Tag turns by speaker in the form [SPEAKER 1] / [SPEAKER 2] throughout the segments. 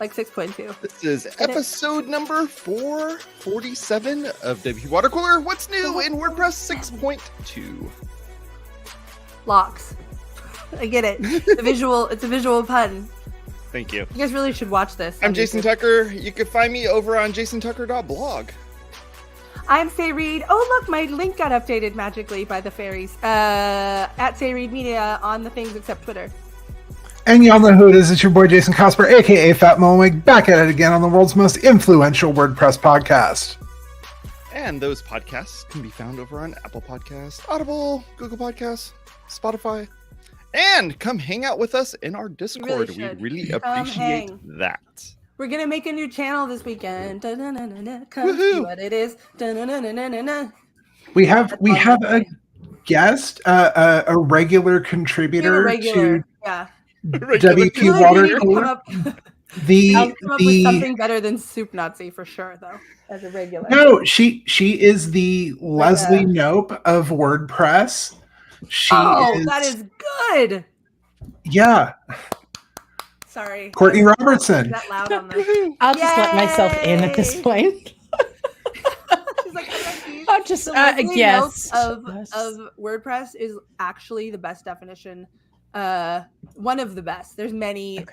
[SPEAKER 1] like 6.2.
[SPEAKER 2] This is episode number 447 of WPwatercooler. What's new in WordPress 6.2?
[SPEAKER 1] Locks. I get it. It's a visual pun.
[SPEAKER 2] Thank you.
[SPEAKER 1] You guys really should watch this.
[SPEAKER 2] I'm Jason Tucker. You can find me over on jasontucker.blog.
[SPEAKER 1] I'm Say Reed. Oh, look, my link got updated magically by the fairies. At Say Reed Media on the things except Twitter.
[SPEAKER 3] And y'all know who it is. It's your boy Jason Cosper, aka Fat Mulwig, back at it again on the world's most influential WordPress podcast.
[SPEAKER 2] And those podcasts can be found over on Apple Podcasts, Audible, Google Podcasts, Spotify. And come hang out with us in our Discord. We really appreciate that.
[SPEAKER 1] We're going to make a new channel this weekend. Come see what it is.
[SPEAKER 3] We have a guest, a regular contributor to WP Watercooler.
[SPEAKER 1] I'll come up with something better than Soup Nazi for sure, though, as a regular.
[SPEAKER 3] No, she is the Leslie Knope of WordPress.
[SPEAKER 1] That is good.
[SPEAKER 3] Yeah.
[SPEAKER 1] Sorry.
[SPEAKER 3] Courtney Robertson.
[SPEAKER 1] That loud on this.
[SPEAKER 4] I'll just let myself in at this point.
[SPEAKER 1] She's like,
[SPEAKER 4] I'll just
[SPEAKER 1] guess. Of WordPress is actually the best definition. One of the best. There's many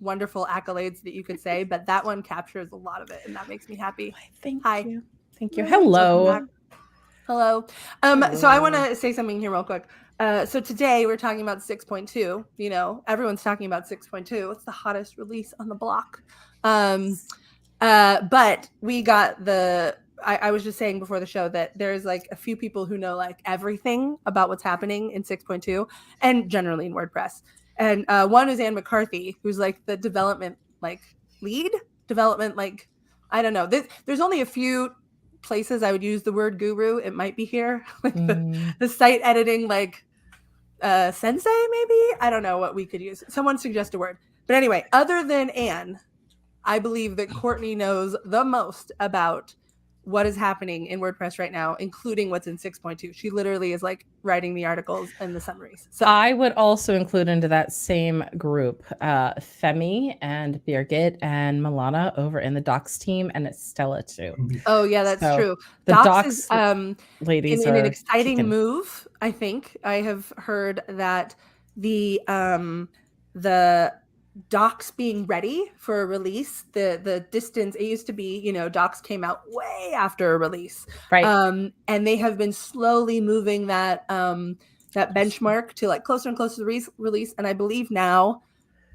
[SPEAKER 1] wonderful accolades that you could say, but that one captures a lot of it, and that makes me happy.
[SPEAKER 4] Thank you.
[SPEAKER 1] Hello. So I want to say something here real quick. So today we're talking about 6.2. You know, everyone's talking about 6.2. It's the hottest release on the block. But we got I was just saying before the show that there's like a few people who know like everything about what's happening in 6.2 and generally in WordPress. And one is Anne McCarthy, who's like the development lead. I don't know. There's only a few places I would use the word guru. It might be here, like the site editing, sensei, maybe. I don't know what we could use. Someone suggest a word. But anyway, other than Anne, I believe that Courtney knows the most about what is happening in WordPress right now, including what's in 6.2. She literally is like writing the articles and the summaries. So
[SPEAKER 4] I would also include into that same group Femi and Birgit and Milana over in the Docs team, and it's Stella too.
[SPEAKER 1] Oh yeah, that's true.
[SPEAKER 4] The Docs
[SPEAKER 1] is,
[SPEAKER 4] ladies
[SPEAKER 1] in
[SPEAKER 4] are
[SPEAKER 1] an exciting
[SPEAKER 4] kicking.
[SPEAKER 1] move. I think I have heard that the docs being ready for a release, the distance, it used to be, docs came out way after a release,
[SPEAKER 4] right?
[SPEAKER 1] And they have been slowly moving that benchmark to like closer and closer to release, and I believe now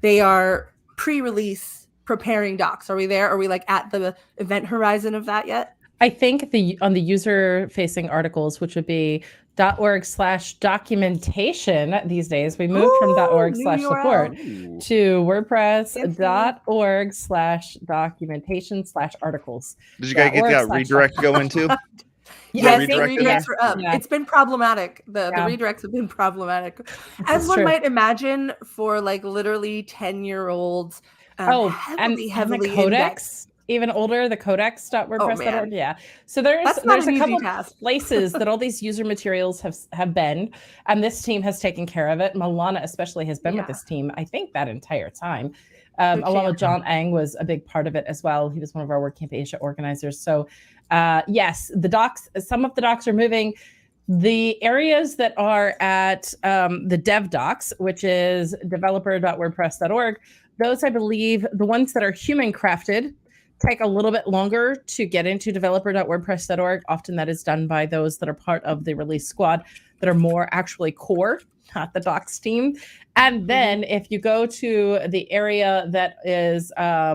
[SPEAKER 1] they are pre-release preparing docs. Are we there? Are we like at the event horizon of that yet?
[SPEAKER 4] I think on the user facing articles, which would be .org/documentation these days, we moved from .org/support to WordPress.org/documentation/articles.
[SPEAKER 2] Did you guys get that redirect going too?
[SPEAKER 1] Yes, the redirects are up. Yeah. It's been problematic. The redirects have been problematic. As one might imagine for like literally 10-year-olds. Heavily
[SPEAKER 4] the codex.
[SPEAKER 1] indexed.
[SPEAKER 4] Even older, the codex.wordpress.org. Yeah. So there's a couple places that all these user materials have been, and this team has taken care of it. Milana especially has been with this team, I think, that entire time. Along with John Ang was a big part of it as well. He was one of our WordCamp Asia organizers. So yes, some of the docs are moving. The areas that are at the dev docs, which is developer.wordpress.org, those, I believe, the ones that are human crafted, take a little bit longer to get into developer.wordpress.org. Often that is done by those that are part of the release squad that are more actually core, not the docs team. And then if you go to the area that is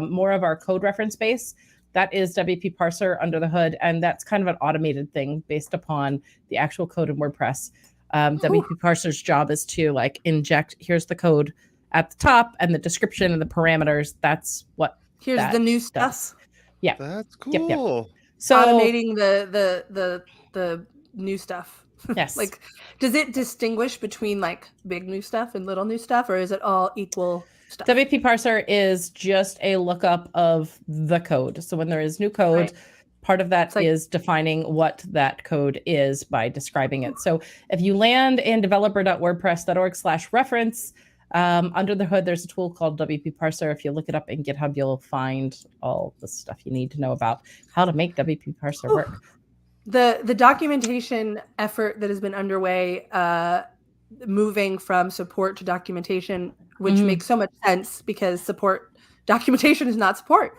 [SPEAKER 4] more of our code reference base, that is WP Parser under the hood. And that's kind of an automated thing based upon the actual code in WordPress. WP Parser's job is to inject, here's the code at the top and the description and the parameters. That's what
[SPEAKER 1] Here's the new stuff.
[SPEAKER 4] Yeah,
[SPEAKER 2] that's cool.
[SPEAKER 4] Yep. So
[SPEAKER 1] automating the new stuff.
[SPEAKER 4] Yes.
[SPEAKER 1] Does it distinguish between big new stuff and little new stuff, or is it all equal stuff?
[SPEAKER 4] WP Parser is just a lookup of the code. So when there is new code, part of that is defining what that code is by describing it. So if you land in developer.wordpress.org/reference, Under the hood, there's a tool called WP Parser. If you look it up in GitHub, you'll find all the stuff you need to know about how to make WP Parser work.
[SPEAKER 1] The documentation effort that has been underway, moving from support to documentation, which makes so much sense because support documentation is not support.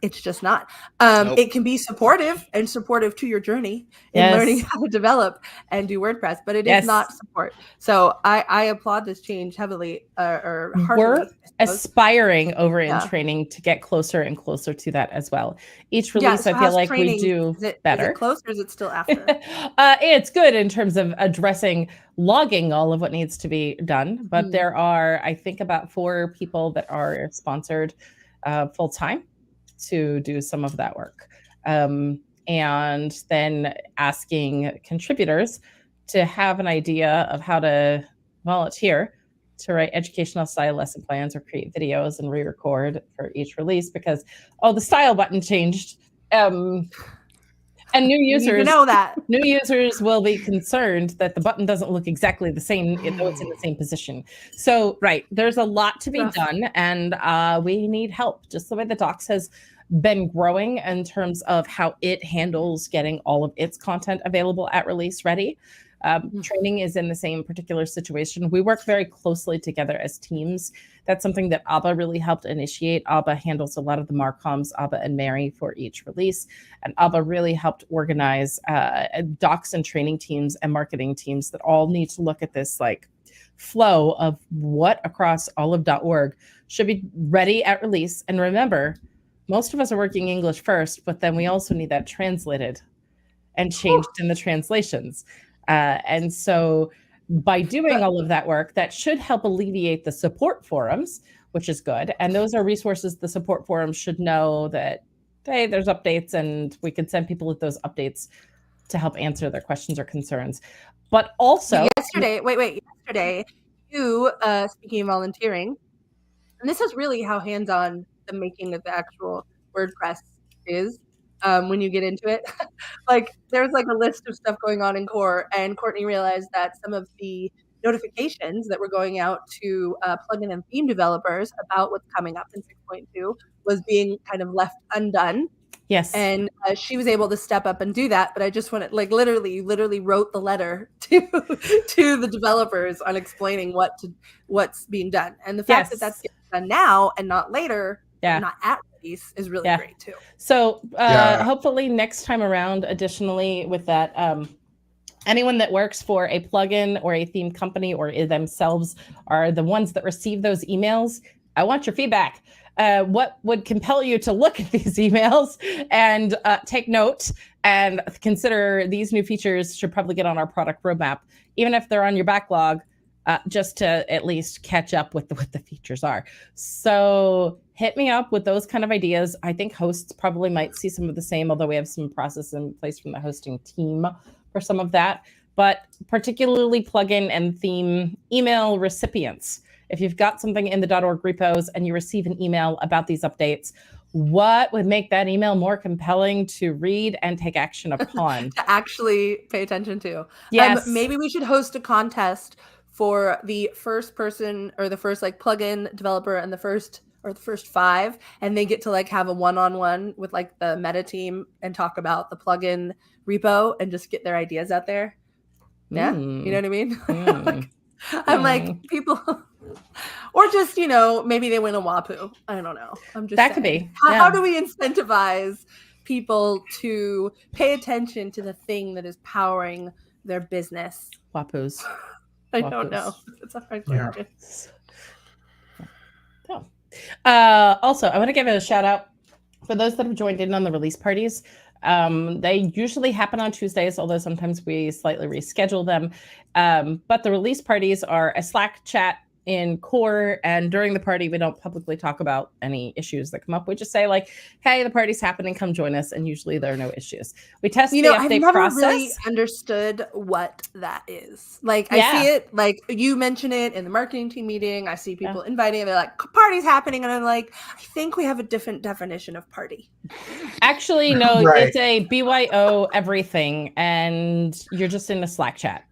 [SPEAKER 1] It's just not.
[SPEAKER 2] Nope.
[SPEAKER 1] It can be supportive to your journey in learning how to develop and do WordPress, but it is not support. So I applaud this change heavily or heartily.
[SPEAKER 4] We're aspiring over in training to get closer and closer to that as well. Each release,
[SPEAKER 1] so
[SPEAKER 4] I feel like we do better.
[SPEAKER 1] Is it close or is it still after?
[SPEAKER 4] It's good in terms of addressing logging all of what needs to be done. But there are, I think, about 4 people that are sponsored full time to do some of that work. And then asking contributors to have an idea of how to volunteer to write educational style lesson plans or create videos and re-record for each release because, the style button changed. And new users new users will be concerned that the button doesn't look exactly the same, though it's in the same position. So, there's a lot to be done, and we need help. Just the way the Docs has been growing in terms of how it handles getting all of its content available at release ready. Training is in the same particular situation. We work very closely together as teams. That's something that Abba really helped initiate. Abba handles a lot of the Marcoms, Abba and Mary, for each release. And Abba really helped organize docs and training teams and marketing teams that all need to look at this flow of what across all of .org should be ready at release. And remember, most of us are working English first, but then we also need that translated and changed in the translations. And so by doing all of that work, that should help alleviate the support forums, which is good. And those are resources the support forums should know that, hey, there's updates, and we could send people with those updates to help answer their questions or concerns. But also
[SPEAKER 1] yesterday, you, speaking of volunteering, and this is really how hands-on the making of the actual WordPress is. When you get into it, there's a list of stuff going on in core, and Courtney realized that some of the notifications that were going out to plugin and theme developers about what's coming up in 6.2 was being kind of left undone.
[SPEAKER 4] Yes.
[SPEAKER 1] And she was able to step up and do that. But I just wanted, literally wrote the letter to the developers on explaining what's being done. And the fact that that's getting done now and not later, not at release, is really great too.
[SPEAKER 4] So hopefully next time around, additionally with that, anyone that works for a plugin or a theme company or themselves are the ones that receive those emails. I want your feedback. What would compel you to look at these emails and take note and consider these new features should probably get on our product roadmap, even if they're on your backlog, just to at least catch up with what the features are. So hit me up with those kind of ideas. I think hosts probably might see some of the same, although we have some process in place from the hosting team for some of that. But particularly plugin and theme email recipients. If you've got something in the .org repos and you receive an email about these updates, what would make that email more compelling to read and take action upon?
[SPEAKER 1] To actually pay attention to.
[SPEAKER 4] Yes.
[SPEAKER 1] Maybe we should host a contest for the first person or the first plugin developer and the first 5, and they get to have a one-on-one with the meta team and talk about the plugin repo and just get their ideas out there. Yeah. You know what I mean? I'm people, or just, maybe they win a WAPU. I don't know. I'm just
[SPEAKER 4] that
[SPEAKER 1] saying.
[SPEAKER 4] Could be.
[SPEAKER 1] How do we incentivize people to pay attention to the thing that is powering their business?
[SPEAKER 4] WAPUs.
[SPEAKER 1] I don't know. It's a hard question.
[SPEAKER 4] Also, I want to give a shout out for those that have joined in on the release parties. They usually happen on Tuesdays, although sometimes we slightly reschedule them. But the release parties are a Slack chat in core, and during the party we don't publicly talk about any issues that come up. We just say hey, the party's happening, come join us, and usually there are no issues. We test the update
[SPEAKER 1] I've never
[SPEAKER 4] process.
[SPEAKER 1] Really understood what that is. I see it, you mention it in the marketing team meeting. I see people inviting it. They're like, party's happening, and I'm like, I think we have a different definition of party.
[SPEAKER 4] Actually, no, It's a BYO everything, and you're just in a Slack chat.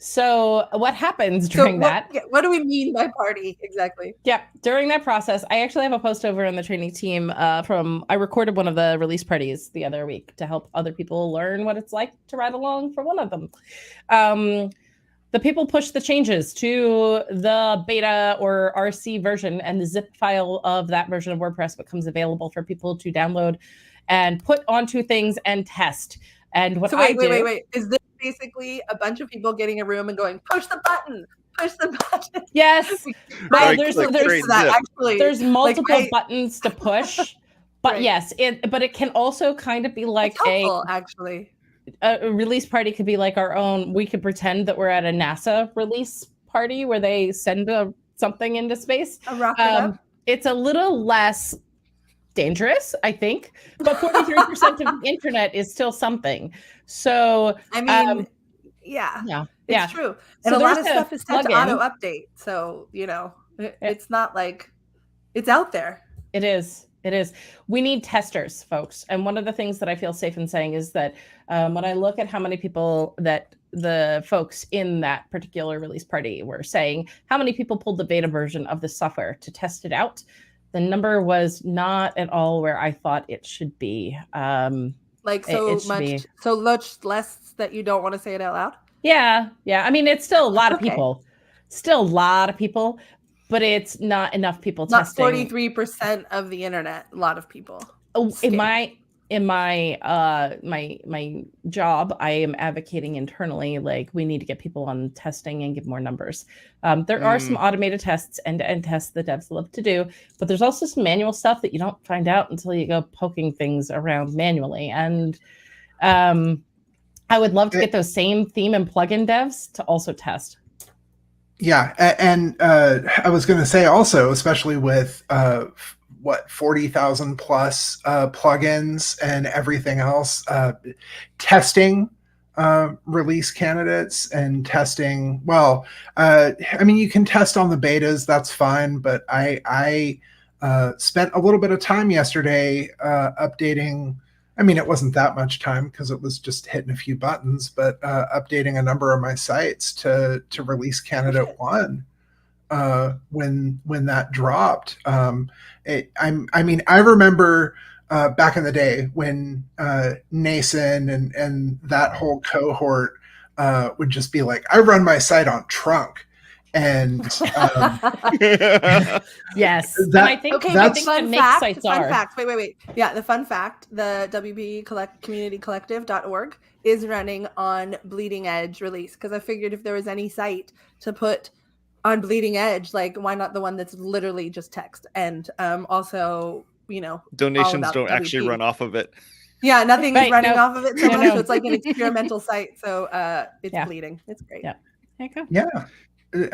[SPEAKER 4] So what happens during that?
[SPEAKER 1] What do we mean by party exactly?
[SPEAKER 4] Yeah, during that process, I actually have a post over on the training team I recorded one of the release parties the other week to help other people learn what it's like to ride along for one of them. The people push the changes to the beta or RC version, and the zip file of that version of WordPress becomes available for people to download and put onto things and test. And what
[SPEAKER 1] wait. Is this basically a bunch of people getting a room and going, push the button?
[SPEAKER 4] Yes. Well, there's multiple buttons to push. But right. Yes, but it can also kind of be like
[SPEAKER 1] actually.
[SPEAKER 4] A release party could be like our own. We could pretend that we're at a NASA release party where they send something into space. It's a little less dangerous, I think, but 43% of the internet is still something. So
[SPEAKER 1] I mean, it's true. And a lot of stuff is set to auto update. So, it's not like it's out there.
[SPEAKER 4] It is. We need testers, folks. And one of the things that I feel safe in saying is that when I look at how many people that the folks in that particular release party were saying, how many people pulled the beta version of the software to test it out, the number was not at all where I thought it should be. So
[SPEAKER 1] much less that you don't want to say it out loud?
[SPEAKER 4] Yeah. I mean, it's still a lot of people. But it's not enough people testing.
[SPEAKER 1] Not 43% of the internet. A lot of people.
[SPEAKER 4] Oh, in my job, I am advocating internally, like we need to get people on testing and give more numbers. There are some automated tests, end-to-end tests that devs love to do, but there's also some manual stuff that you don't find out until you go poking things around manually. And I would love to get those same theme and plugin devs to also test.
[SPEAKER 3] Yeah, and I was going to say also, especially with 40,000 plus plugins and everything else, testing release candidates and testing. Well, I mean, you can test on the betas, that's fine. But I spent a little bit of time yesterday updating. I mean, it wasn't that much time because it was just hitting a few buttons, but updating a number of my sites to release candidate 1 when that dropped. I remember back in the day when Nason and that whole cohort would just be like, I run my site on trunk. And
[SPEAKER 4] yes,
[SPEAKER 1] and I think fun fact. Wait. Yeah, the fun fact: the WP Community Collective.org is running on Bleeding Edge release, because I figured if there was any site to put on Bleeding Edge, like why not the one that's literally just text? And also,
[SPEAKER 2] donations don't actually run off of it.
[SPEAKER 1] Yeah, nothing is running off of it. So it's like an experimental site. So it's bleeding. It's great.
[SPEAKER 4] Yeah. There you go.
[SPEAKER 3] Yeah.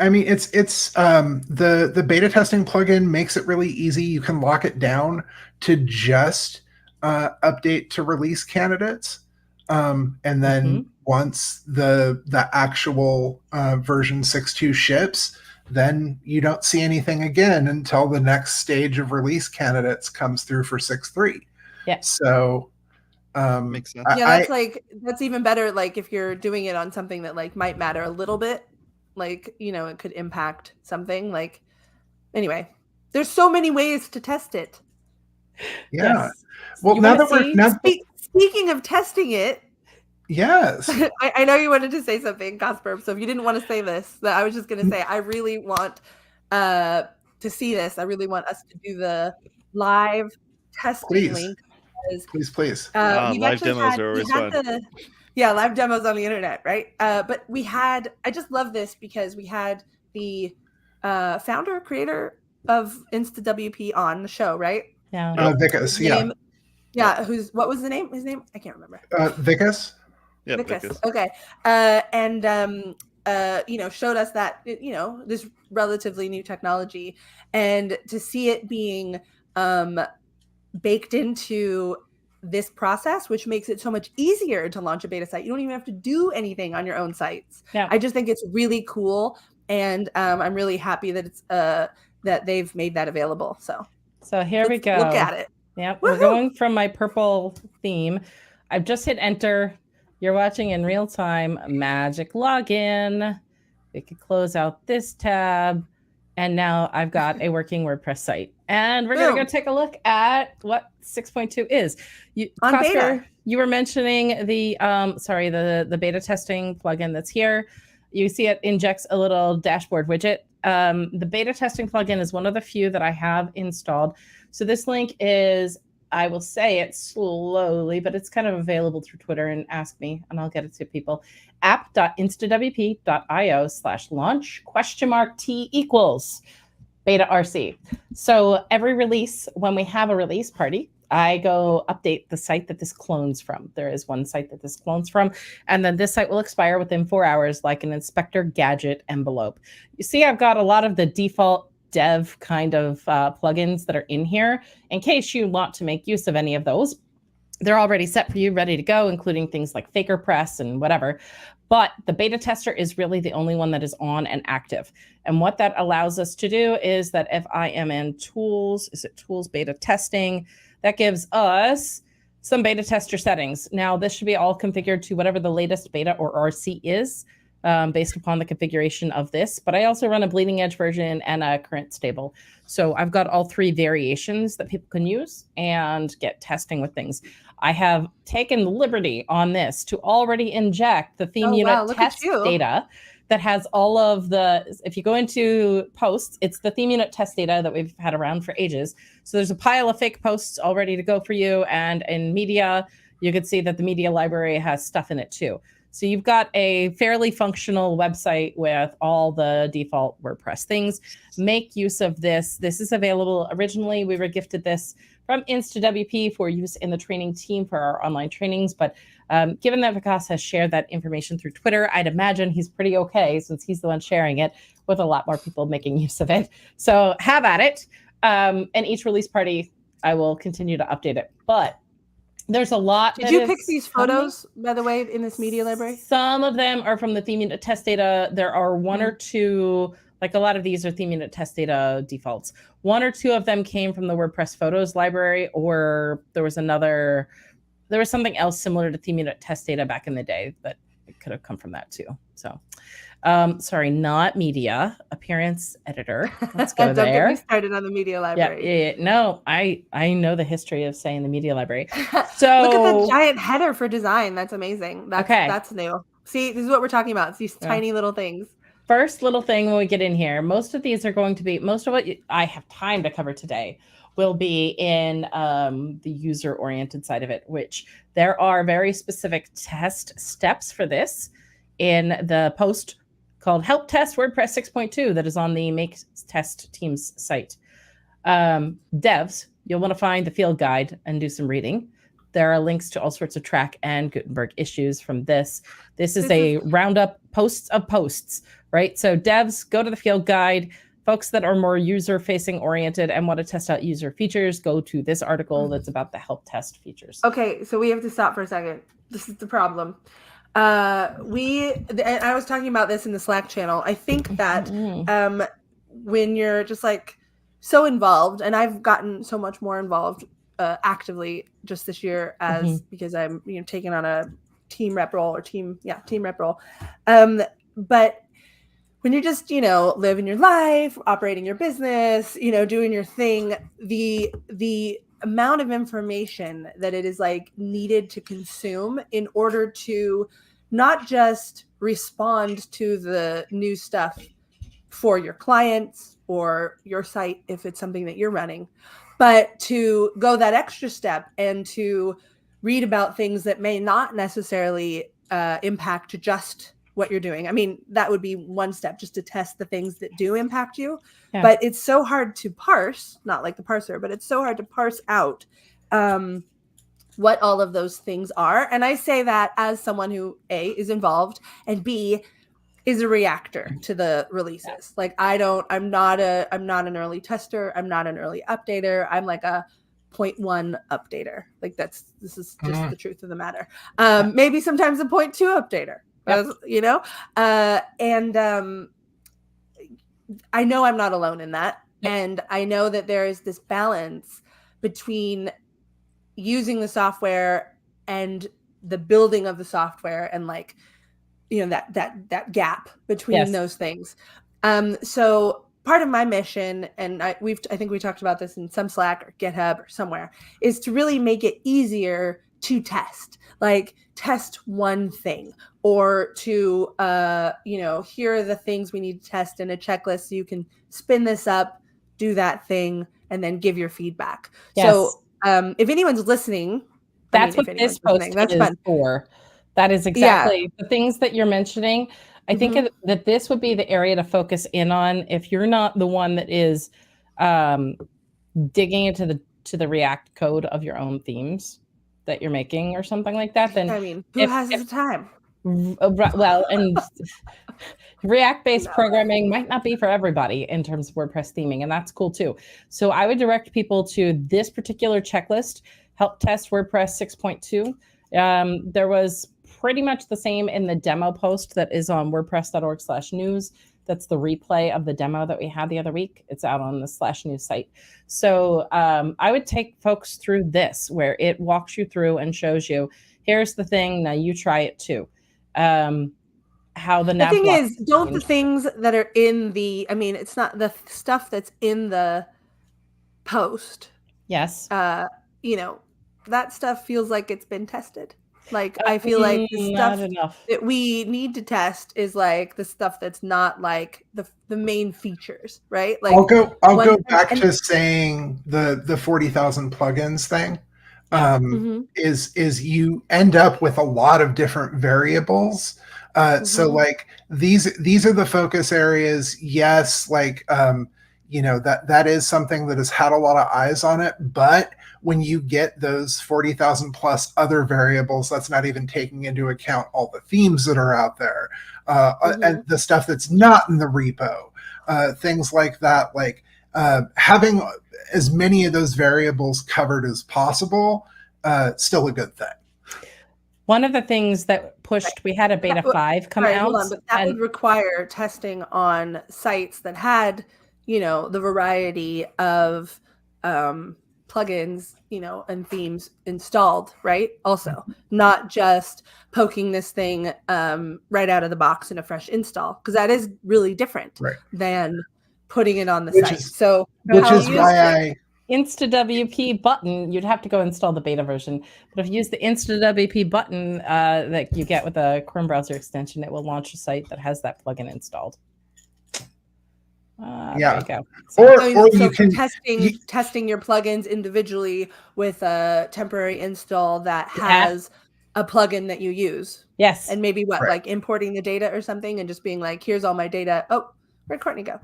[SPEAKER 3] I mean, it's the beta testing plugin makes it really easy. You can lock it down to just update to release candidates, and then once the actual version 6.2 ships, then you don't see anything again until the next stage of release candidates comes through for 6.3.
[SPEAKER 4] Yeah.
[SPEAKER 3] So
[SPEAKER 2] makes sense.
[SPEAKER 1] Yeah, that's even better. Like if you're doing it on something that like might matter a little bit. Like, it could impact something. Like, anyway, there's so many ways to test it.
[SPEAKER 3] Yeah. Yes. Well,
[SPEAKER 1] speaking of testing it.
[SPEAKER 3] Yes.
[SPEAKER 1] I know you wanted to say something, Cosper. So if you didn't want to say this, I was just going to say, I really want to see this. I really want us to do the live testing link.
[SPEAKER 3] Please.
[SPEAKER 2] Live demos are always fun.
[SPEAKER 1] Live demos on the internet, right? But I just love this because we had the founder, creator of InstaWP on the show, right?
[SPEAKER 4] Yeah.
[SPEAKER 3] Vikas,
[SPEAKER 1] what was the name? His name? I can't remember.
[SPEAKER 3] Vikas?
[SPEAKER 2] Yeah,
[SPEAKER 1] Vikas. Okay. Showed us that, this relatively new technology, and to see it being baked into this process, which makes it so much easier to launch a beta site. You don't even have to do anything on your own sites.
[SPEAKER 4] Yeah.
[SPEAKER 1] I just think it's really cool, and I'm really happy that it's that they've made that available. So
[SPEAKER 4] here we go.
[SPEAKER 1] Look at it.
[SPEAKER 4] Yeah, we're going from my purple theme. I've just hit enter. You're watching in real time. Magic login. We could close out this tab. And now I've got a working WordPress site. And we're going to go take a look at what 6.2 is.
[SPEAKER 1] On beta.
[SPEAKER 4] You were mentioning the the beta testing plugin that's here. You see it injects a little dashboard widget. The beta testing plugin is one of the few that I have installed. So this link is, I will say it slowly, but it's kind of available through Twitter, and ask me and I'll get it to people. app.instawp.io/launch !T equals beta RC. So every release, when we have a release party, I go update the site that this clones from. There is one site that this clones from, and then this site will expire within 4 hours, like an inspector gadget envelope. You see, I've got a lot of the default dev kind of plugins that are in here. In case you want to make use of any of those, they're already set for you, ready to go, including things like FakerPress and whatever. But the beta tester is really the only one that is on and active. And what that allows us to do is that if I am in tools, beta testing, that gives us some beta tester settings. Now, this should be all configured to whatever the latest beta or RC is, based upon the configuration of this. But I also run a bleeding edge version and a current stable. So I've got all 3 variations that people can use and get testing with things. I have taken the liberty on this to already inject the theme unit test data that has all of the, if you go into posts, it's the theme unit test data that we've had around for ages. So there's a pile of fake posts all ready to go for you. And in media, you can see that the media library has stuff in it too. So you've got a fairly functional website with all the default WordPress things. Make use of this. This is available. Originally, we were gifted this from InstaWP for use in the training team for our online trainings. But given that Vikas has shared that information through Twitter, I'd imagine he's pretty okay, since he's the one sharing it, with a lot more people making use of it. So have at it. And each release party, I will continue to update it. But there's a lot.
[SPEAKER 1] Did you pick these photos, by the way, in this media library?
[SPEAKER 4] Some of them are from the theme unit test data. There are 1 or 2, like a lot of these are theme unit test data defaults. 1 or 2 of them came from the WordPress photos library, or there was something else similar to theme unit test data back in the day, but it could have come from that too. So, sorry, not media, appearance editor. Let's go
[SPEAKER 1] Don't
[SPEAKER 4] there.
[SPEAKER 1] Get me started on the media library.
[SPEAKER 4] Yeah. No, I know the history of saying the media library. So
[SPEAKER 1] look at the giant header for design. That's amazing. That's new. See, this is what we're talking about. It's these tiny little things.
[SPEAKER 4] First little thing when we get in here, most of these are going to be, most of what I have time to cover today will be in the user-oriented side of it, which there are very specific test steps for this in the post called Help Test WordPress 6.2 that is on the Make Test Teams site. Devs, you'll want to find the field guide and do some reading. There are links to all sorts of track and Gutenberg issues from this. This is a roundup posts of posts, right? So devs, go to the field guide. Folks that are more user-facing oriented and want to test out user features, go to this article that's about the help test features.
[SPEAKER 1] Okay, so we have to stop for a second. This is the problem. And I was talking about this in the Slack channel. I think that when you're just like so involved, and I've gotten so much more involved actively just this year because I'm taking on a team rep role. But when you're just living your life, operating your business, doing your thing, the amount of information that it is like needed to consume in order to not just respond to the new stuff for your clients or your site if it's something that you're running, but to go that extra step and to read about things that may not necessarily impact just what you're doing. I mean, that would be one step, just to test the things that do impact you. Yeah. But it's so hard to parse, not like the parser, but it's so hard to parse out what all of those things are. And I say that as someone who A, is involved, and B, is a reactor to the releases. Yeah. Like I'm not an early tester. I'm not an early updater. I'm like a 0.1 updater. Like this is just the truth of the matter. Maybe sometimes a 0.2 updater. Yep. I know I'm not alone in that. Yep. And I know that there is this balance between using the software and the building of the software and like, that gap between those things. So part of my mission, and I think we talked about this in some Slack or GitHub or somewhere, is to really make it easier to test, like test one thing, or to, here are the things we need to test in a checklist. So you can spin this up, do that thing, and then give your feedback. Yes. So if anyone's listening,
[SPEAKER 4] that's what this post is for. That is exactly the things that you're mentioning. I think that this would be the area to focus in on if you're not the one that is digging into the React code of your own themes that you're making or something like that. Then
[SPEAKER 1] who has the time?
[SPEAKER 4] Well, and React-based programming might not be for everybody in terms of WordPress theming, and that's cool too. So I would direct people to this particular checklist, help test WordPress 6.2. There was pretty much the same in the demo post that is on wordpress.org/news. That's the replay of the demo that we had the other week. It's out on the /news site. So I would take folks through this, where it walks you through and shows you, here's the thing, now you try it too. How the
[SPEAKER 1] thing is, don't the things that are in the, it's not the stuff that's in the post.
[SPEAKER 4] Yes.
[SPEAKER 1] That stuff feels like it's been tested. Like, I feel like the stuff that we need to test is like the stuff that's not like the main features, right? Like,
[SPEAKER 3] I'll go back to saying the 40,000 plugins thing. Is you end up with a lot of different variables. So like these are the focus areas. Yes, like that is something that has had a lot of eyes on it, but when you get those 40,000 plus other variables, that's not even taking into account all the themes that are out there, and the stuff that's not in the repo, things like that. Like having as many of those variables covered as possible, still a good thing.
[SPEAKER 4] One of the things that pushed, we had a beta 5 come out.
[SPEAKER 1] Hold on, but that would require testing on sites that had, the variety of plugins, and themes installed, right? Also, not just poking this thing right out of the box in a fresh install, because that is really different than putting it on the site.
[SPEAKER 3] Which is why
[SPEAKER 4] InstaWP button, you'd have to go install the beta version. But if you use the InstaWP button that you get with a Chrome browser extension, it will launch a site that has that plugin installed. There you go.
[SPEAKER 3] Or you can
[SPEAKER 1] testing your plugins individually with a temporary install that has a plugin that you use.
[SPEAKER 4] Yes.
[SPEAKER 1] And maybe like importing the data or something and just being like, here's all my data. Oh, where'd Courtney go?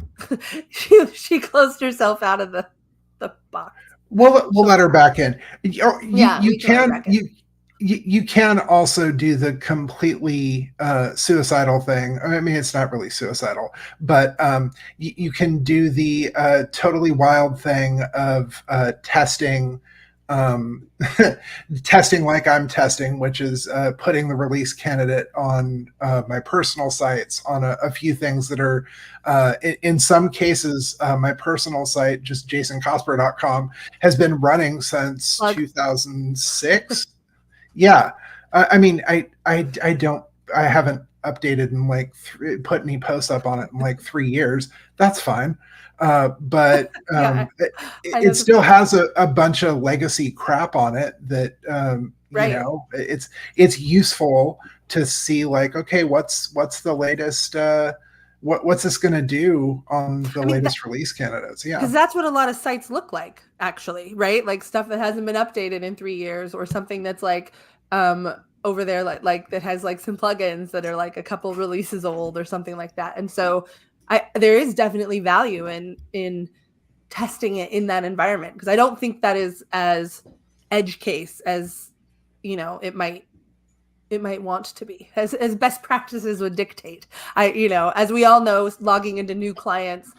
[SPEAKER 1] she closed herself out of the box.
[SPEAKER 3] We'll let her back in. You can also do the completely suicidal thing. It's not really suicidal, but you can do the totally wild thing of testing testing like I'm testing, which is putting the release candidate on my personal sites on a few things that are, in some cases, my personal site, just jasoncosper.com, has been running since 2006. Yeah. I haven't updated and put any posts up on it in like 3 years. That's fine. But it still has a bunch of legacy crap on it that, it's useful to see like, okay, what's the latest, what's this going to do on the latest release candidates? Yeah.
[SPEAKER 1] Because that's what a lot of sites look like, actually, right? Like stuff that hasn't been updated in 3 years, or something that's like, over there, like that has like some plugins that are like a couple releases old or something like that. And so there is definitely value in testing it in that environment, because I don't think that is as edge case as it might want to be, as best practices would dictate. As we all know, logging into new clients,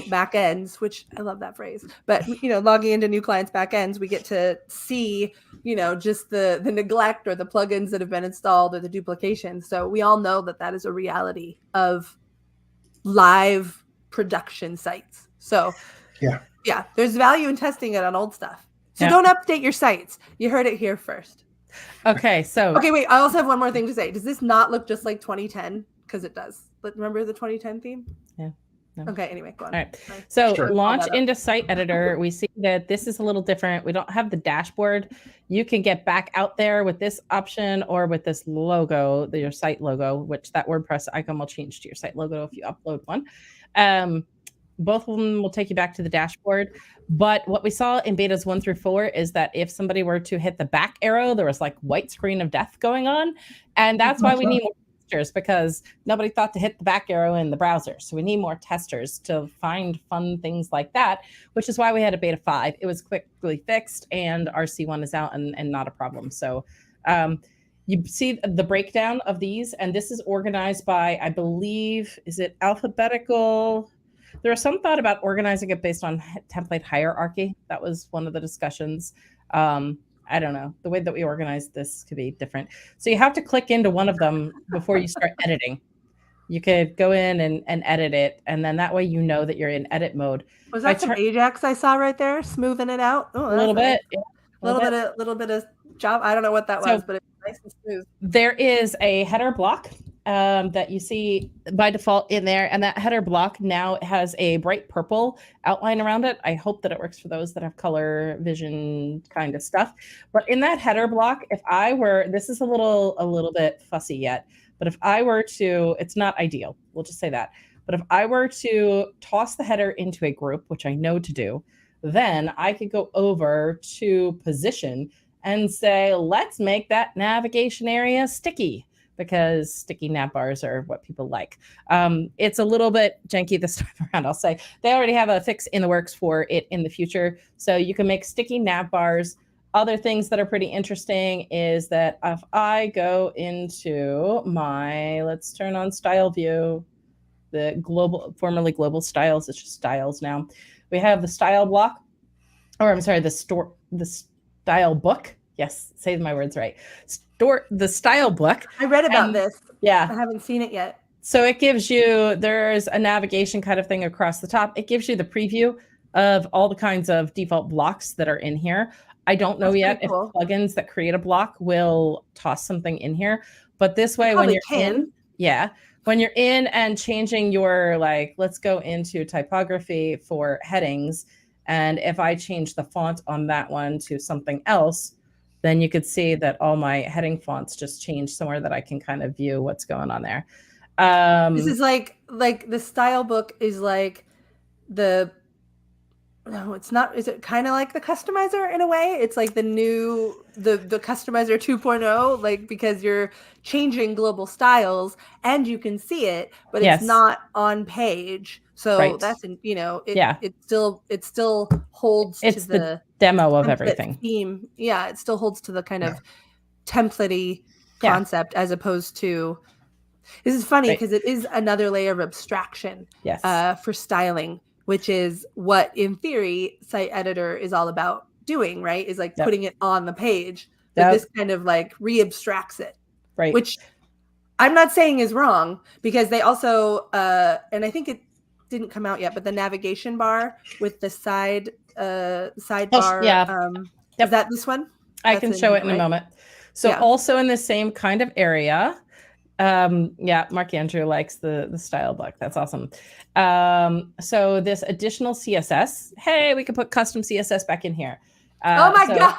[SPEAKER 1] back ends, which I love that phrase, but logging into new clients back ends, we get to see just the neglect or the plugins that have been installed or the duplication. So we all know that is a reality of live production sites. So yeah, there's value in testing it on old stuff. So don't update your sites. You heard it here first.
[SPEAKER 4] Okay, so
[SPEAKER 1] okay, wait. I also have one more thing to say. Does this not look just like 2010? Because it does. But remember the 2010 theme?
[SPEAKER 4] Yeah. No.
[SPEAKER 1] Okay, anyway, go on.
[SPEAKER 4] All right. So launch into site editor. We see that this is a little different. We don't have the dashboard. You can get back out there with this option or with this logo, your site logo, which that WordPress icon will change to your site logo if you upload one. Both of them will take you back to the dashboard. But what we saw in betas 1 through 4 is that if somebody were to hit the back arrow, there was like white screen of death going on. And that's why we need more testers, because nobody thought to hit the back arrow in the browser. So we need more testers to find fun things like that, which is why we had a beta 5. It was quickly fixed and RC1 is out and not a problem. So you see the breakdown of these, and this is organized by, I believe, is it alphabetical? There was some thought about organizing it based on template hierarchy. That was one of the discussions. I don't know. The way that we organize this could be different. So you have to click into one of them before you start editing. You could go in and edit it, and then that way you know that you're in edit mode.
[SPEAKER 1] Was that some Ajax I saw right there, smoothing it out?
[SPEAKER 4] Oh, a little bit.
[SPEAKER 1] Nice. Yeah, little bit of job. I don't know what that was, but it's nice and smooth.
[SPEAKER 4] There is a header block that you see by default in there, and that header block now has a bright purple outline around it. I hope that it works for those that have color vision kind of stuff. But in that header block, if I were, this is a little bit fussy yet, but if I were to, it's not ideal, we'll just say that. But if I were to toss the header into a group, which I know to do, then I could go over to position and say, let's make that navigation area sticky, because sticky nav bars are what people like. It's a little bit janky this time around, I'll say. They already have a fix in the works for it in the future. So you can make sticky nav bars. Other things that are pretty interesting is that if I go into my, let's turn on style view, the formerly global styles, it's just styles now. We have the style block, or I'm sorry, the style book. Yes, say my words right. The style book.
[SPEAKER 1] I read about this.
[SPEAKER 4] Yeah.
[SPEAKER 1] I haven't seen it yet.
[SPEAKER 4] So it gives you, there's a navigation kind of thing across the top. It gives you the preview of all the kinds of default blocks that are in here. I don't know yet if plugins that create a block will toss something in here, but this way when you're when you're in and changing your, like, let's go into typography for headings. And if I change the font on that one to something else, then you could see that all my heading fonts just changed somewhere that I can kind of view what's going on there.
[SPEAKER 1] This is like the style book is like no, it's not. Is it kind of like the customizer in a way? It's like the new, the customizer 2.0, like, because you're changing global styles and you can see it, but it's not on page. So that's, it still holds to the
[SPEAKER 4] demo of everything.
[SPEAKER 1] Theme. Yeah, it still holds to the kind of template-y concept, as opposed to, this is funny because it is another layer of abstraction for styling, which is what, in theory, site editor is all about doing, right? Is like putting it on the page. But this kind of like re-abstracts it. Right. Which I'm not saying is wrong, because they also, and I think it didn't come out yet, but the navigation bar with the sidebar. Is that this one?
[SPEAKER 4] I can show it in a moment. So also in the same kind of area, Mark Andrew likes the style book. That's awesome. So this additional CSS, hey, we can put custom CSS back in here.
[SPEAKER 1] Oh my God.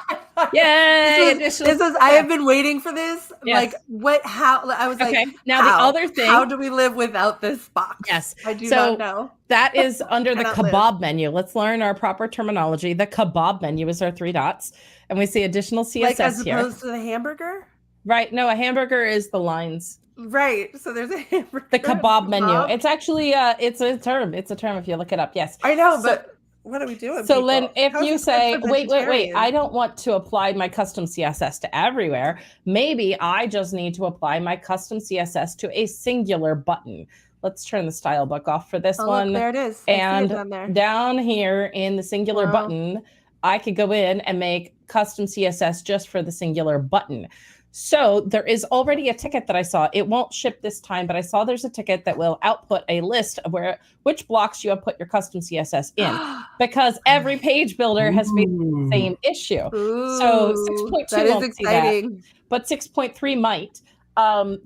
[SPEAKER 4] Yay.
[SPEAKER 1] This is I have been waiting for this. Yes. Like how I was like,
[SPEAKER 4] now the other thing,
[SPEAKER 1] how do we live without this box?
[SPEAKER 4] Yes.
[SPEAKER 1] I do not know.
[SPEAKER 4] That is under the kebab menu. Let's learn our proper terminology. The kebab menu is our 3 dots. And we see additional CSS
[SPEAKER 1] like as
[SPEAKER 4] here.
[SPEAKER 1] Opposed to the hamburger?
[SPEAKER 4] Right. No, a hamburger is the lines.
[SPEAKER 1] Right. So there's a hamburger.
[SPEAKER 4] The kebab menu. It's actually it's a term. It's a term if you look it up. Yes.
[SPEAKER 1] I know, but what are we doing?
[SPEAKER 4] So Lynn, if you say, wait, I don't want to apply my custom CSS to everywhere. Maybe I just need to apply my custom CSS to a singular button. Let's turn the style book off for this one.
[SPEAKER 1] Look, there it is.
[SPEAKER 4] And down here in the singular button, I could go in and make custom CSS just for the singular button. So there is already a ticket that I saw. It won't ship this time, but I saw there's a ticket that will output a list of which blocks you have put your custom CSS in, because every page builder has faced the same issue. So 6.2 won't see that, but 6.3 might.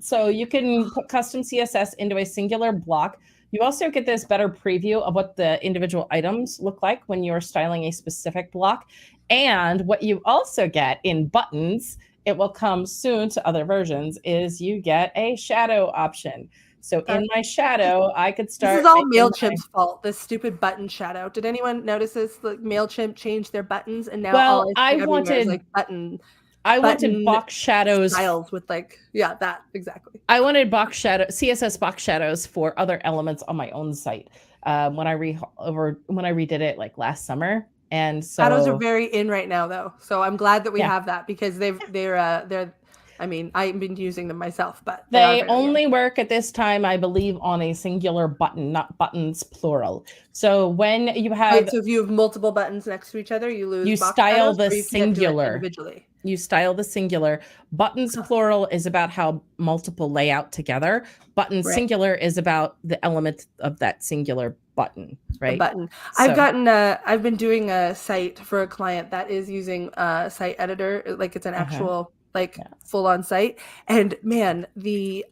[SPEAKER 4] So you can put custom CSS into a singular block. You also get this better preview of what the individual items look like when you're styling a specific block. And what you also get in buttons, it will come soon to other versions, is you get a shadow option. So in my shadow, I could start.
[SPEAKER 1] This is all MailChimp's fault, this stupid button shadow. Did anyone notice this? Like MailChimp changed their buttons, and now all I wanted like button.
[SPEAKER 4] I wanted box shadows
[SPEAKER 1] styles with like, that exactly.
[SPEAKER 4] I wanted CSS box shadows for other elements on my own site when I redid it like last summer. And so
[SPEAKER 1] shadows are very in right now, though. So I'm glad that we have that, because they're. I mean, I've been using them myself, but
[SPEAKER 4] they only work at this time, I believe, on a singular button, not buttons plural. So when you have,
[SPEAKER 1] so if you have multiple buttons next to each other, you lose.
[SPEAKER 4] You style the singular individually. You style the singular. Buttons plural is about how multiple lay out together. Buttons singular is about the element of that singular button, right?
[SPEAKER 1] The button. So, I've been doing a site for a client that is using a site editor, like it's an actual full on site. And man, the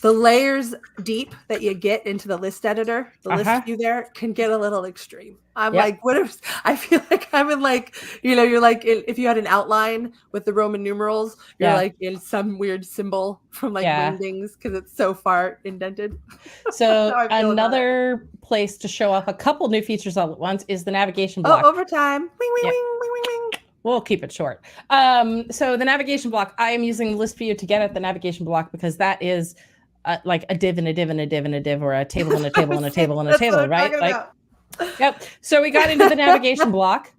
[SPEAKER 1] layers deep that you get into the list editor, the list view there can get a little extreme. I'm like, what if I feel like I'm in like, you're like, if you had an outline with the Roman numerals, you're like in some weird symbol from like Wingdings, because it's so far indented.
[SPEAKER 4] So another place to show off a couple new features all at once is the navigation block.
[SPEAKER 1] Oh, overtime. Wing, wing, wing, wing, wing, wing.
[SPEAKER 4] We'll keep it short. So the navigation block, I am using the list view to get at the navigation block, because that is like a div and a div and a div and a div, or a table and a table and a table and a table, right? Yep. So we got into the navigation block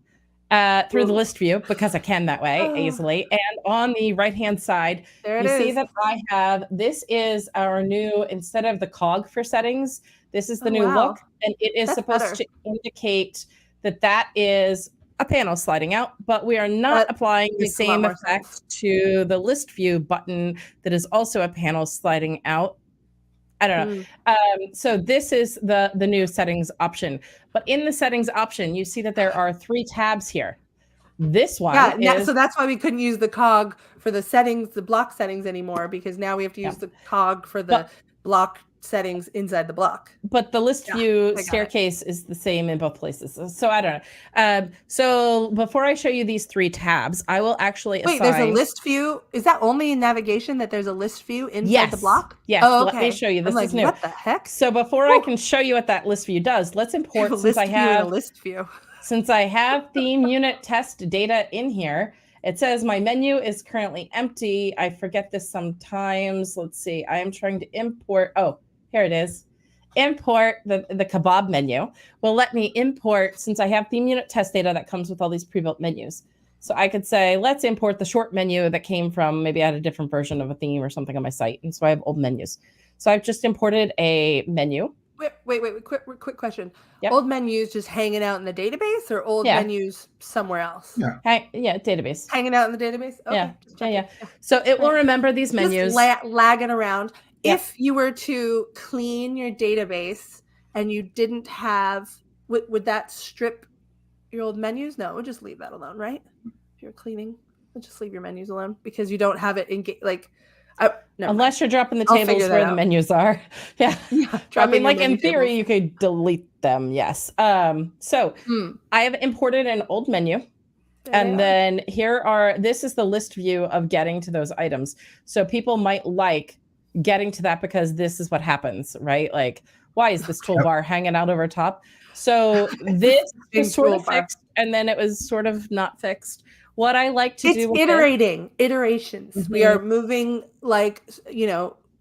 [SPEAKER 4] through the list view, because I can that way easily. And on the right-hand side, you see that I have, this is our new, instead of the cog for settings, this is the new look. And it is supposed to indicate that is a panel sliding out, but we are not applying the same effect to the list view button that is also a panel sliding out. I don't know. So this is the new settings option. But in the settings option, you see that there are 3 tabs here. This one
[SPEAKER 1] so that's why we couldn't use the cog for the settings, the block settings anymore, because now we have to use the cog for the block settings inside the block.
[SPEAKER 4] But the list view staircase is the same in both places. So I don't know. So before I show you these 3 tabs, I will actually assign...
[SPEAKER 1] Wait, there's a list view? Is that only in navigation that there's a list view inside the block?
[SPEAKER 4] Yes. Oh, okay. Let me show you. This is new.
[SPEAKER 1] What the heck?
[SPEAKER 4] So before I can show you what that list view does, let's import, since I have
[SPEAKER 1] a list view.
[SPEAKER 4] Since I have theme unit test data in here, it says my menu is currently empty. I forget this sometimes. Let's see. I am trying to import. Oh, here it is. Import the kebab menu. Will let me import, since I have theme unit test data that comes with all these pre-built menus. So I could say, let's import the short menu that came from, maybe I had a different version of a theme or something on my site. And so I have old menus. So I've just imported a menu.
[SPEAKER 1] Wait, quick question. Yep. Old menus just hanging out in the database, or old menus somewhere else?
[SPEAKER 4] Database.
[SPEAKER 1] Hanging out in the database? Okay.
[SPEAKER 4] Yeah. So it will remember these menus.
[SPEAKER 1] Just lagging around. If you were to clean your database and you didn't have, would that strip your old menus? No, we'll just leave that alone, right? If you're cleaning, we'll just leave your menus alone, because you don't have it in
[SPEAKER 4] unless you're dropping the tables where the menus are. Yeah. I mean, like in theory, you could delete them. Yes. So I have imported an old menu. And then this is the list view of getting to those items. So people might like getting to that, because this is what happens, right? Like, why is this toolbar hanging out over top? So this was sort of fixed, and then it was sort of not fixed. What I like to do with
[SPEAKER 1] iterations. Mm-hmm. We are moving,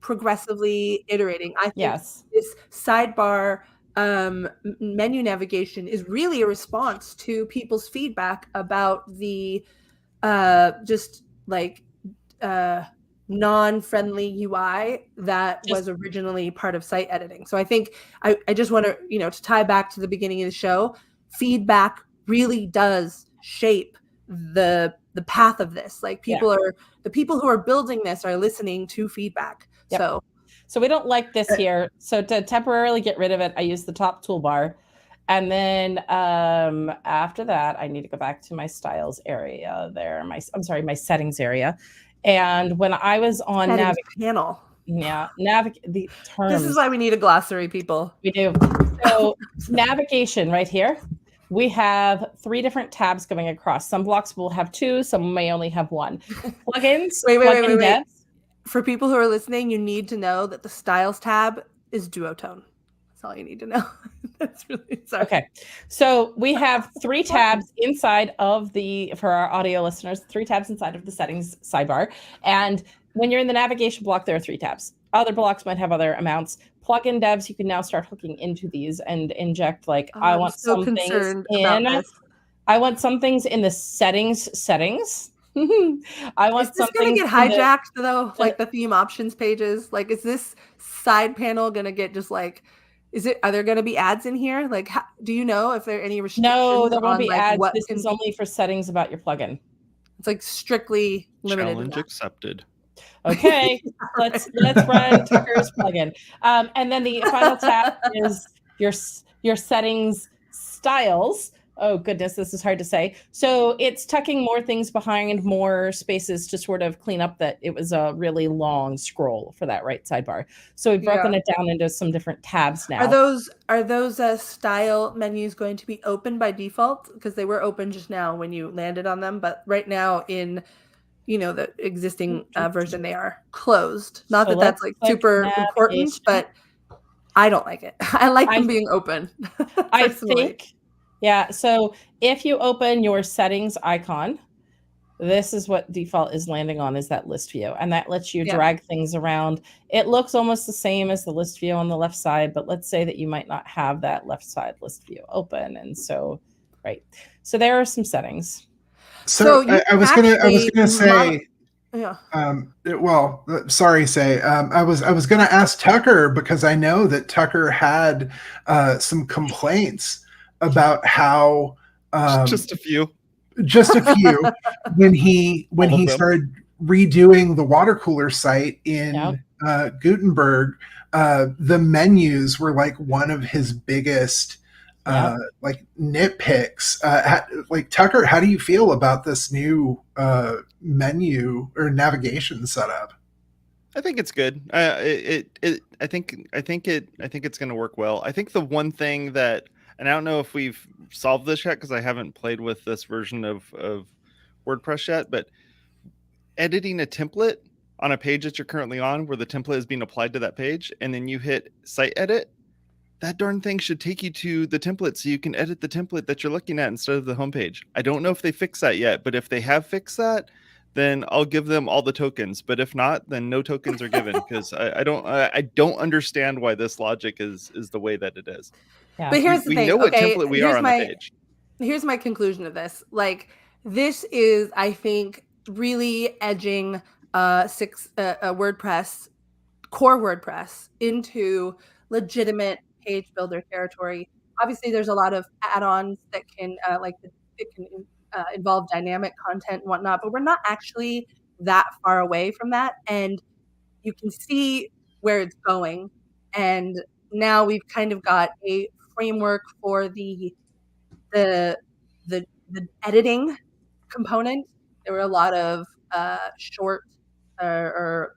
[SPEAKER 1] progressively iterating. I think this sidebar menu navigation is really a response to people's feedback about the non-friendly UI that was originally part of site editing. So I think I just want to, to tie back to the beginning of the show, feedback really does shape the the path of this. Like the people who are building this are listening to feedback.
[SPEAKER 4] Yep. So we don't like this here. So to temporarily get rid of it, I use the top toolbar. And then after that, I need to go back to my styles area there. My settings area. And when I was on
[SPEAKER 1] panel.
[SPEAKER 4] Yeah, the terms.
[SPEAKER 1] This is why we need a glossary, people.
[SPEAKER 4] We do. So navigation right here. We have 3 different tabs going across. Some blocks will have 2, some may only have 1. Plugins.
[SPEAKER 1] Wait. For people who are listening, you need to know that the styles tab is duotone. That's all you need to know. That's really sorry.
[SPEAKER 4] Okay. So we have 3 tabs inside of for our audio listeners, 3 tabs inside of the settings sidebar. And when you're in the navigation block, there are 3 tabs. Other blocks might have other amounts. Plugin devs, you can now start hooking into these and inject I want some things in the settings. I want something. Is this
[SPEAKER 1] going to get hijacked though? Like the theme options pages? Like, is this side panel going to get just like, are there going to be ads in here? Like, do you know if there are any restrictions?
[SPEAKER 4] No, there won't be ads. This is only for settings about your plugin.
[SPEAKER 1] It's like strictly limited.
[SPEAKER 2] Challenge accepted.
[SPEAKER 4] Okay, let's run Tucker's plugin. And then the final tab is your settings styles. Oh goodness, this is hard to say. So it's tucking more things behind more spaces to sort of clean up that it was a really long scroll for that right sidebar. So we've broken it down into some different tabs now.
[SPEAKER 1] Are those style menus going to be open by default? Because they were open just now when you landed on them, but right now in the existing version they are closed. Not that that's like super important, but I don't like it. I like them being open.
[SPEAKER 4] I think. Yeah, so if you open your settings icon, this is what default is landing on, is that list view. And that lets you drag things around. It looks almost the same as the list view on the left side, but let's say that you might not have that left side list view open. And so, so there are some settings.
[SPEAKER 3] So I was gonna say, sorry, Say. I was gonna ask Tucker, because I know that Tucker had some complaints about how
[SPEAKER 2] just a few when he started redoing the water cooler site in Gutenberg. The menus were like one of his biggest nitpicks. Tucker, how do you feel about this new menu or navigation setup? I think it's good. I think it's going to work well. I think the one thing that, and I don't know if we've solved this yet because I haven't played with this version of WordPress yet, but editing a template on a page that you're currently on where the template is being applied to that page, and then you hit site edit, that darn thing should take you to the template so you can edit the template that you're looking at instead of the homepage. I don't know if they fixed that yet, but if they have fixed that, then I'll give them all the tokens. But if not, then no tokens are given, because I don't understand why this logic is the way that it is.
[SPEAKER 1] Yeah. But here's the thing.
[SPEAKER 2] We know what template we are on the page.
[SPEAKER 1] Here's my conclusion of this. Like, this is, I think, really edging WordPress, core WordPress, into legitimate page builder territory. Obviously, there's a lot of add-ons that can involve dynamic content and whatnot, but we're not actually that far away from that. And you can see where it's going. And now we've kind of got a framework for the editing component. There were a lot of short or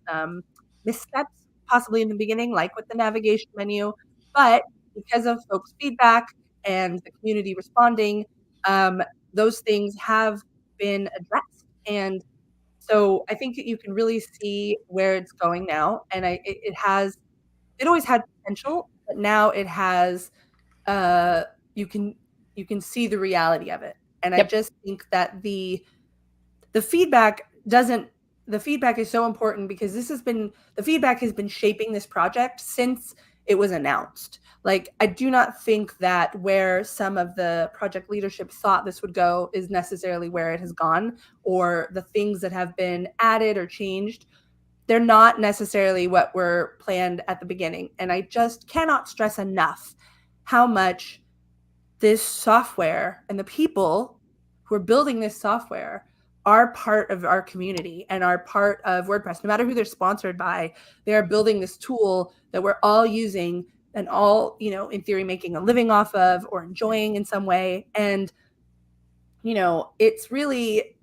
[SPEAKER 1] missteps possibly in the beginning, like with the navigation menu, but because of folks' feedback and the community responding, those things have been addressed. And so I think that you can really see where it's going now. And it always had potential, but now it has, you can see the reality of it. And I just think that the feedback is so important, because the feedback has been shaping this project since it was announced. Like, I do not think that where some of the project leadership thought this would go is necessarily where it has gone, or the things that have been added or changed. They're not necessarily what were planned at the beginning. And I just cannot stress enough how much this software and the people who are building this software are part of our community and are part of WordPress. No matter who they're sponsored by, they are building this tool that we're all using and all, in theory, making a living off of or enjoying in some way. And, it's really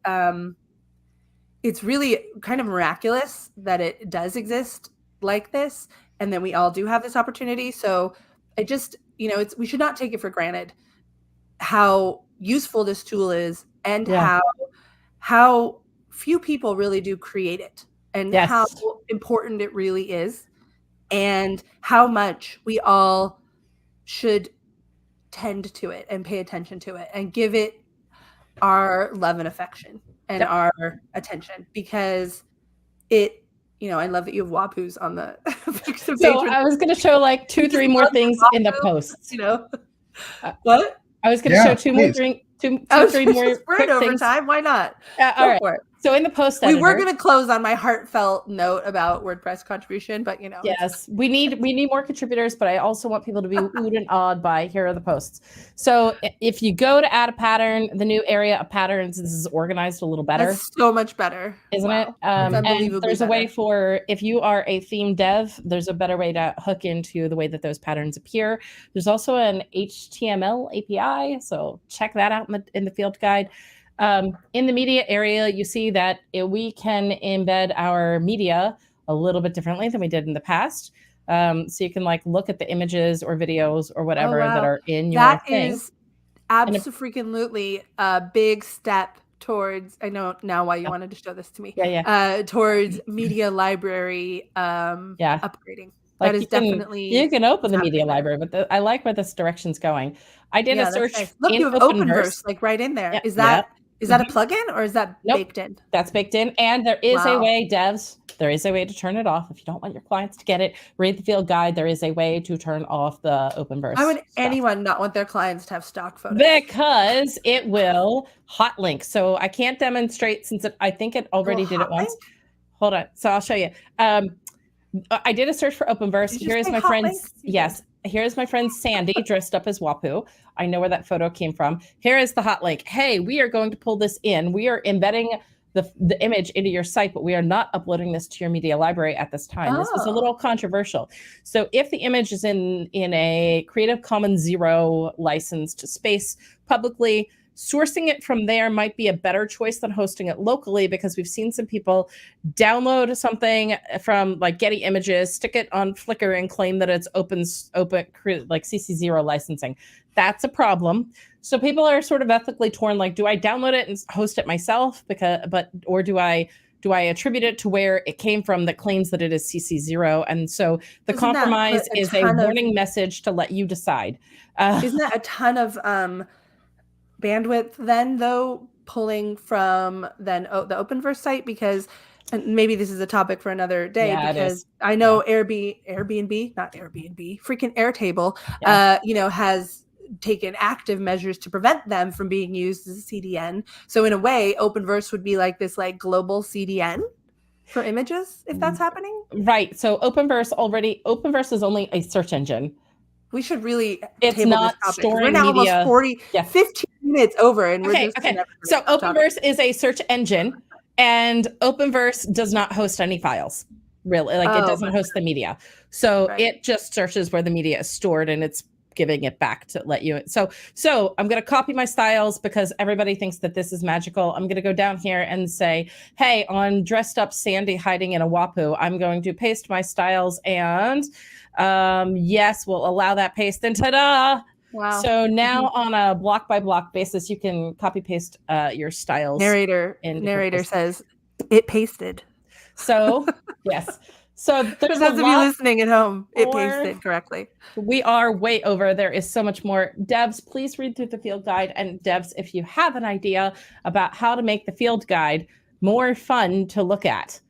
[SPEAKER 1] kind of miraculous that it does exist like this and that we all do have this opportunity. So I just, we should not take it for granted how useful this tool is and how few people really do create it and how important it really is and how much we all should tend to it and pay attention to it and give it our love and affection and our attention, because it, I love that you have Wapoos on the picture.
[SPEAKER 4] So I was going to show like 2-3 more things in the posts.
[SPEAKER 1] What?
[SPEAKER 4] I was going to show two, three more quick
[SPEAKER 1] over
[SPEAKER 4] things.
[SPEAKER 1] Time. Why not?
[SPEAKER 4] All right. So in the post editor,
[SPEAKER 1] we were going to close on my heartfelt note about WordPress contribution, but
[SPEAKER 4] yes, we need more contributors, but I also want people to be oohed and awed by here are the posts. So if you go to add a pattern, the new area of patterns, this is organized a little better.
[SPEAKER 1] That's so much better,
[SPEAKER 4] isn't it? And there's a way for, if you are a theme dev, there's a better way to hook into the way that those patterns appear. There's also an HTML API, so check that out in the field guide. In the media area, you see that we can embed our media a little bit differently than we did in the past. So you can look at the images or videos or whatever that are in your thing. That is
[SPEAKER 1] absolutely a big step towards, I know now why you wanted to show this to me. Towards media library upgrading. That is definitely.
[SPEAKER 4] You can open the media library, but I like where this direction's going. I did a search.
[SPEAKER 1] Nice. Look, you have Openverse right in there.
[SPEAKER 4] Yeah,
[SPEAKER 1] is that a plugin or is that baked in?
[SPEAKER 4] That's baked in. And there is a way, devs, there is a way to turn it off. If you don't want your clients to get it, read the field guide. There is a way to turn off the Openverse.
[SPEAKER 1] Why would anyone not want their clients to have stock photos?
[SPEAKER 4] Because it will hot link. So I can't demonstrate since I think it already did it once. Hold on. So I'll show you. I did a search for Openverse. Here's my friend. Yes. Here's my friend Sandy dressed up as Wapoo. I know where that photo came from. Here is the hot link. Hey, we are going to pull this in. We are embedding the image into your site, but we are not uploading this to your media library at this time. This was a little controversial. So if the image is in a Creative Commons 0 licensed space publicly, sourcing it from there might be a better choice than hosting it locally, because we've seen some people download something from Getty Images, stick it on Flickr and claim that it's open CC0 licensing. That's a problem. So people are sort of ethically torn. Do I download it and host it myself or do I attribute it to where it came from that claims that it is CC0? And so the compromise is a warning message to let you decide.
[SPEAKER 1] Isn't that a ton of bandwidth then, though, pulling from the Openverse site? Because, and maybe this is a topic for another day, because I know Airbnb, not Airbnb, freaking Airtable, has taken active measures to prevent them from being used as a CDN. So in a way, Openverse would be like this global CDN for images, if that's happening.
[SPEAKER 4] Right. So Openverse is only a search engine.
[SPEAKER 1] We should really
[SPEAKER 4] it's not
[SPEAKER 1] this topic.
[SPEAKER 4] Storing
[SPEAKER 1] We're now
[SPEAKER 4] media.
[SPEAKER 1] Almost 15 minutes over, and we're
[SPEAKER 4] okay. So Openverse is a search engine, and Openverse does not host any files. Really, it doesn't host the media. So it just searches where the media is stored, and it's giving it back to let you. So I'm going to copy my styles because everybody thinks that this is magical. I'm going to go down here and say, hey, on dressed up Sandy hiding in a Wapoo, I'm going to paste my styles, and yes, we'll allow that paste, and ta-da! Wow. So now on a block by block basis, you can copy paste your styles.
[SPEAKER 1] Narrator says it pasted.
[SPEAKER 4] So yes. So
[SPEAKER 1] for those of you listening at home, it pasted correctly.
[SPEAKER 4] We are way over. There is so much more. Devs, please read through the field guide. And devs, if you have an idea about how to make the field guide more fun to look at,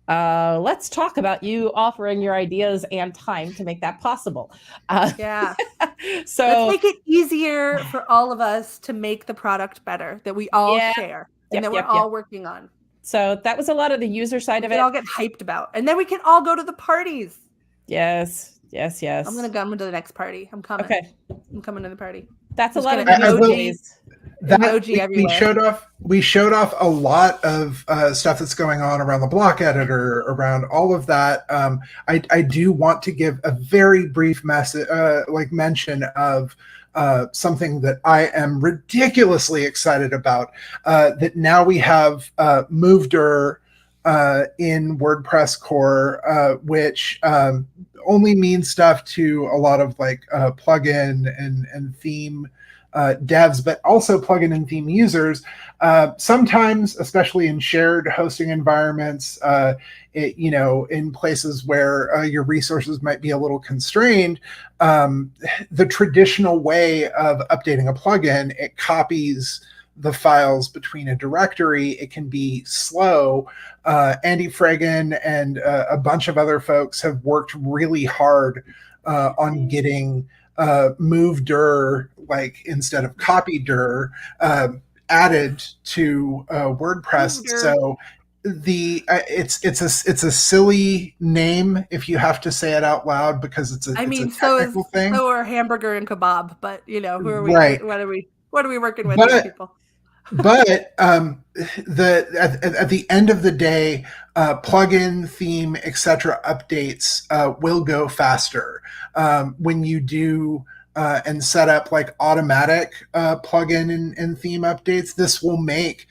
[SPEAKER 4] let's talk about you offering your ideas and time to make that possible.
[SPEAKER 1] So let's make it easier for all of us to make the product better that we all share and that we're all working on.
[SPEAKER 4] So that was a lot of the user side of it.
[SPEAKER 1] We all get hyped about, and then we can all go to the parties.
[SPEAKER 4] Yes.
[SPEAKER 1] I'm gonna go to the next party. I'm coming.
[SPEAKER 4] Okay.
[SPEAKER 1] I'm coming to the party.
[SPEAKER 4] That's a lot of emojis.
[SPEAKER 1] emoji everywhere.
[SPEAKER 3] We showed off a lot of stuff that's going on around the block editor, around all of that. I do want to give a very brief mention of something that I am ridiculously excited about. That now we have movedir in WordPress core, which only means stuff to a lot of like plugin and theme devs, but also plugin and theme users. Sometimes, especially in shared hosting environments, in places where your resources might be a little constrained, the traditional way of updating a plugin, it copies the files between a directory. It can be slow. Andy Fragan and a bunch of other folks have worked really hard on getting movedir, like instead of copydir, added to WordPress.
[SPEAKER 1] movedir.
[SPEAKER 3] So it's a silly name if you have to say it out loud, because it's a technical thing.
[SPEAKER 1] So are hamburger and kebab, but who are we?
[SPEAKER 3] Right.
[SPEAKER 1] What are we working with here, people?
[SPEAKER 3] But at the end of the day, plugin, theme, etc. updates will go faster when you do and set up like automatic plugin and theme updates. This will make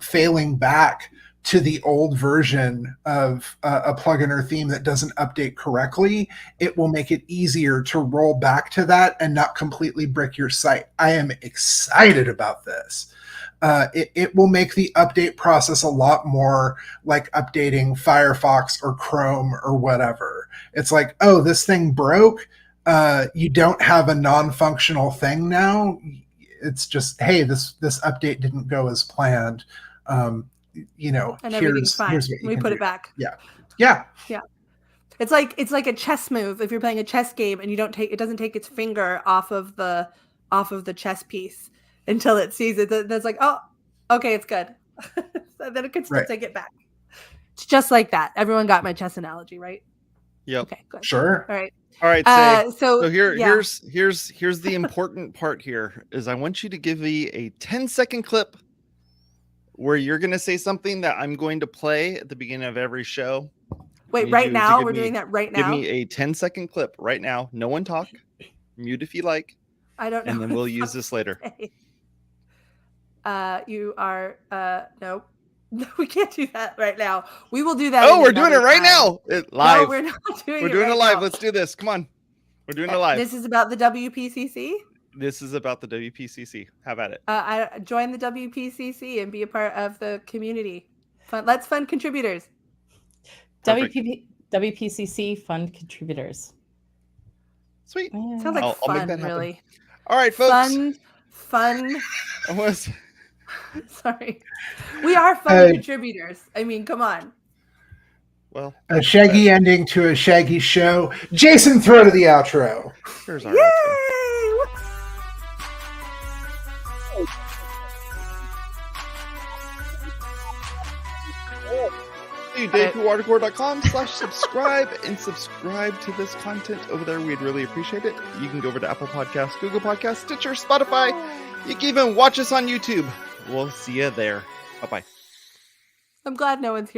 [SPEAKER 3] failing back to the old version of a plugin or theme that doesn't update correctly, it will make it easier to roll back to that and not completely brick your site. I am excited about this. It will make the update process a lot more like updating Firefox or Chrome or whatever. It's like, oh, this thing broke. You don't have a non-functional thing now. It's just, hey, this update didn't go as planned. And
[SPEAKER 1] everything's fine.
[SPEAKER 3] Here's what you
[SPEAKER 1] we
[SPEAKER 3] can
[SPEAKER 1] put
[SPEAKER 3] do.
[SPEAKER 1] It back.
[SPEAKER 3] Yeah.
[SPEAKER 1] It's like a chess move. If you're playing a chess game and it doesn't take its finger off of the chess piece until it sees it. That's like, oh, okay, it's good. So then it can still take it back. It's just like that. Everyone got my chess analogy, right?
[SPEAKER 2] Yep.
[SPEAKER 1] Okay, good.
[SPEAKER 3] Sure.
[SPEAKER 2] All right. So here's the important part here is I want you to give me a 10-second clip where you're going to say something that I'm going to play at the beginning of every show.
[SPEAKER 1] Wait, right now? We're doing that right now?
[SPEAKER 2] Give me a 10-second clip right now. No one talk. Mute if you like.
[SPEAKER 1] I don't know.
[SPEAKER 2] And then we'll use this later.
[SPEAKER 1] You are, no, we can't do that right now. We will do that.
[SPEAKER 2] Oh, we're doing it right now. Live.
[SPEAKER 1] No, we're not doing it.
[SPEAKER 2] We're doing
[SPEAKER 1] it
[SPEAKER 2] live.
[SPEAKER 1] now.
[SPEAKER 2] Let's do this. Come on. We're doing it live.
[SPEAKER 1] This is about the WPCC?
[SPEAKER 2] This is about the WPCC. Have at it.
[SPEAKER 1] I join the WPCC and be a part of the community. Let's fund contributors.
[SPEAKER 4] WPCC fund contributors.
[SPEAKER 2] Sweet.
[SPEAKER 1] Sounds like fun, really.
[SPEAKER 2] All right, folks.
[SPEAKER 1] Fun. Sorry. We are fun contributers. I mean, come on.
[SPEAKER 2] Well,
[SPEAKER 3] a shaggy ending to a shaggy show. Jason, throw to the outro.
[SPEAKER 2] Here's our outro. WPwatercooler.com/subscribe and subscribe to this content over there. We'd really appreciate it. You can go over to Apple Podcasts, Google Podcasts, Stitcher, Spotify. You can even watch us on YouTube. We'll see you there. Bye-bye.
[SPEAKER 1] I'm glad no one's here.